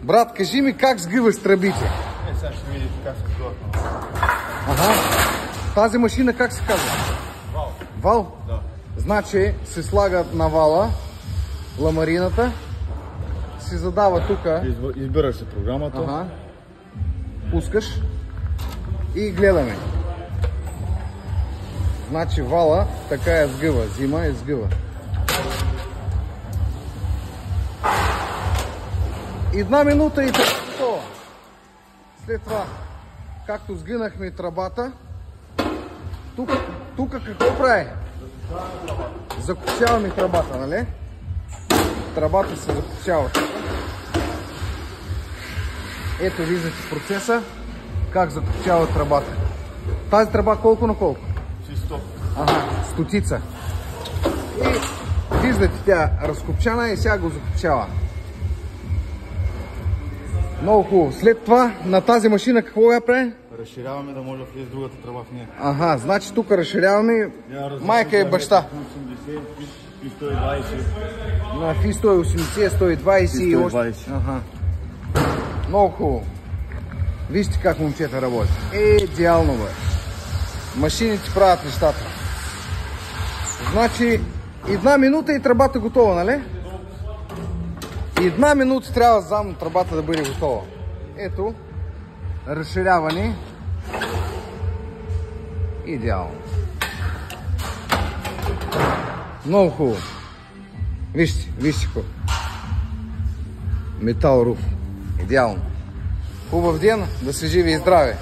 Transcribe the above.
Брат, кажи ми как сгъваш тръбите. Сега ще видите как се сгъват. Ага. Тази машина как се казва? Вал. Вал? Да. Значи се слага на вала ламарината, си задава тук. Избираш се програмата. Ага. Пускаш и гледаме. Значи вала така я сгъва, зима и сгъва. Една минута и готова. След това, както сгънахме тръбата, тук какво прави? Закопчаваме тръбата, нали? Тръбата се закопчава. Ето виждате процеса, как закопчава тръбата. Тази тръба колко на колко? 100. Ага, стотица. И виждате, тя разкопчана и сега го закопчава. Много хубаво. След това на тази машина какво я прави? Разширяваме да може да влезе другата тръба в нея. Ага, значи тук разширяваме майка и баща. 80 и 120. На фи 180, 120 и още. 120. Ага. Много хубаво. Вижте как момчета работят. Идеално, бе. Машините правят нещата. Значи, една минута и тръбата готова, нали? Една минута трябва задно тръбата да бъде готова. Ето, разширяване. Идеално. Много хубаво. Вижте, вижте какво. Метал руф. Идеално. Хубав ден, да се живи и здраве.